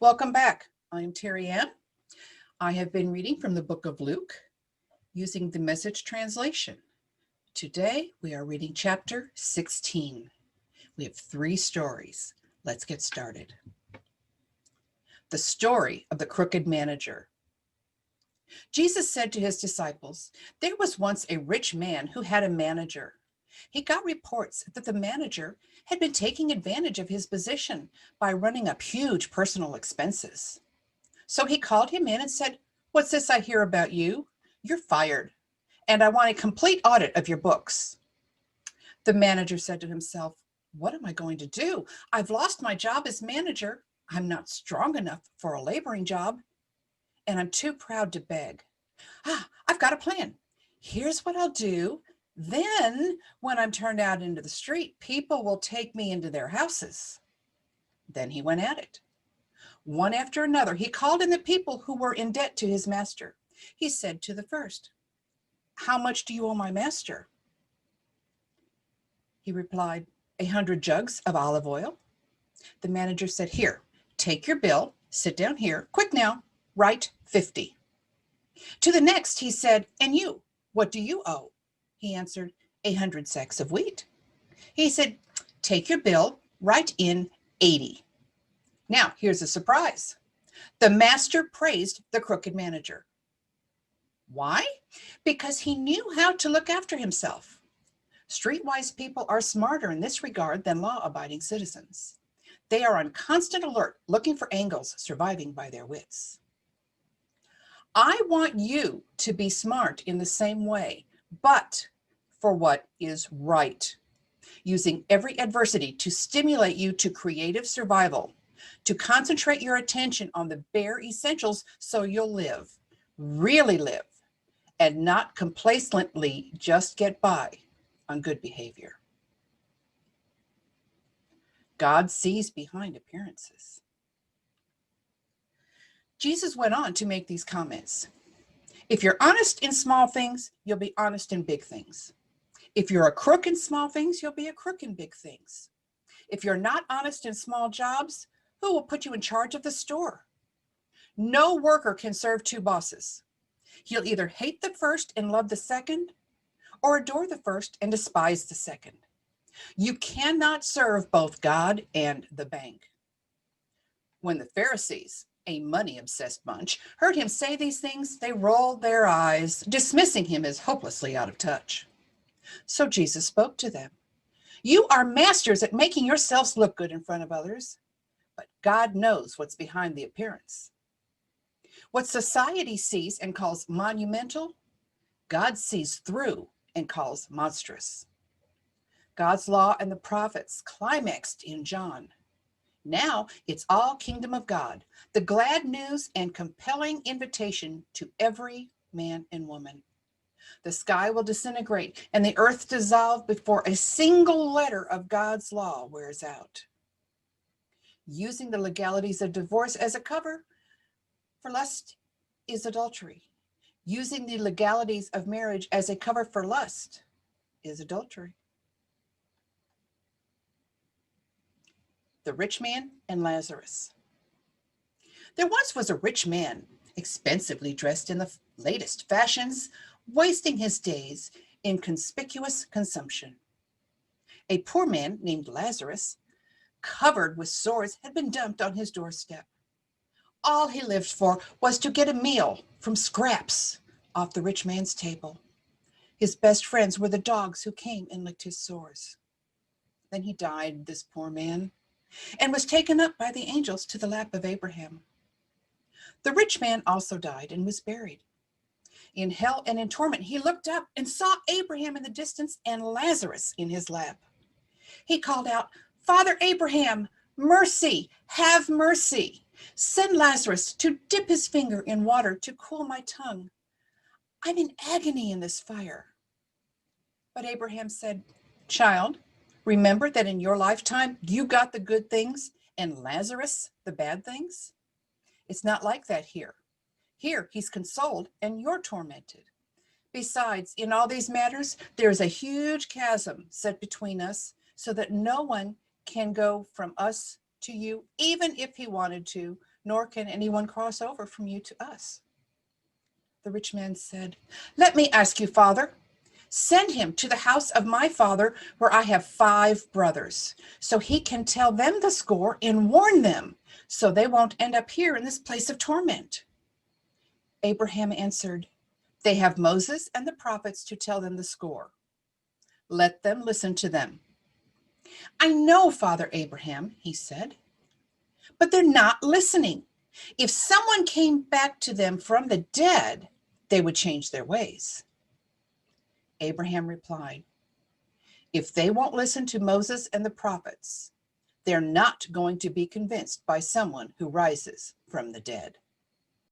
Welcome back. I'm TerryAnn. I have been reading from the book of Luke using the Message translation. Today we are reading chapter 16. We have 3 stories. Let's get started. The story of the crooked manager. Jesus said to his disciples, "There was once a rich man who had a manager. He got reports that the manager had been taking advantage of his position by running up huge personal expenses. So he called him in and said, 'What's this I hear about you? You're fired, and I want a complete audit of your books.' The manager said to himself, 'What am I going to do? I've lost my job as manager. I'm not strong enough for a laboring job, and I'm too proud to beg. I've got a plan. Here's what I'll do. Then, when I'm turned out into the street, people will take me into their houses.' Then he went at it. One after another, he called in the people who were in debt to his master. He said to the first, 'How much do you owe my master?' He replied, 100 jugs of olive oil.' The manager said, 'Here, take your bill, sit down here, quick now, write 50. To the next, he said, 'And you, what do you owe?' He answered, 100 sacks of wheat. He said, 'Take your bill, write in 80. Now, here's a surprise. The master praised the crooked manager. Why? Because he knew how to look after himself. Streetwise people are smarter in this regard than law-abiding citizens. They are on constant alert, looking for angles, surviving by their wits. I want you to be smart in the same way, but for what is right, using every adversity to stimulate you to creative survival, to concentrate your attention on the bare essentials so you'll live, really live, and not complacently just get by on good behavior. God sees behind appearances." Jesus went on to make these comments. If you're honest in small things, you'll be honest in big things. If you're a crook in small things, you'll be a crook in big things. If you're not honest in small jobs, who will put you in charge of the store? No worker can serve 2 bosses. He'll either hate the first and love the second, or adore the first and despise the second. You cannot serve both God and the bank. When the Pharisees, a money-obsessed bunch, heard him say these things, they rolled their eyes, dismissing him as hopelessly out of touch. So Jesus spoke to them. "You are masters at making yourselves look good in front of others, but God knows what's behind the appearance. What society sees and calls monumental, God sees through and calls monstrous. God's law and the prophets climaxed in John. Now it's all kingdom of God, the glad news and compelling invitation to every man and woman. The sky will disintegrate and the earth dissolve before a single letter of God's law wears out. Using the legalities of divorce as a cover for lust is adultery. Using the legalities of marriage as a cover for lust is adultery." The rich man and Lazarus. There once was a rich man, expensively dressed in the latest fashions, wasting his days in conspicuous consumption. A poor man named Lazarus, covered with sores, had been dumped on his doorstep. All he lived for was to get a meal from scraps off the rich man's table. His best friends were the dogs who came and licked his sores. Then he died, this poor man, and was taken up by the angels to the lap of Abraham. The rich man also died and was buried. In hell and in torment, he looked up and saw Abraham in the distance and Lazarus in his lap. He called out, "Father Abraham, mercy, have mercy. Send Lazarus to dip his finger in water to cool my tongue. I'm in agony in this fire." But Abraham said, "Child, remember that in your lifetime you got the good things and Lazarus the bad things. It's not like that here. Here he's consoled and you're tormented. Besides, in all these matters, there is a huge chasm set between us so that no one can go from us to you, even if he wanted to, nor can anyone cross over from you to us." The rich man said, "Let me ask you, Father, send him to the house of my father, where I have 5 brothers, so he can tell them the score and warn them, so they won't end up here in this place of torment." Abraham answered, "They have Moses and the prophets to tell them the score. Let them listen to them." "I know, Father Abraham," he said, "but they're not listening. If someone came back to them from the dead, they would change their ways." Abraham replied, "If they won't listen to Moses and the prophets, they're not going to be convinced by someone who rises from the dead."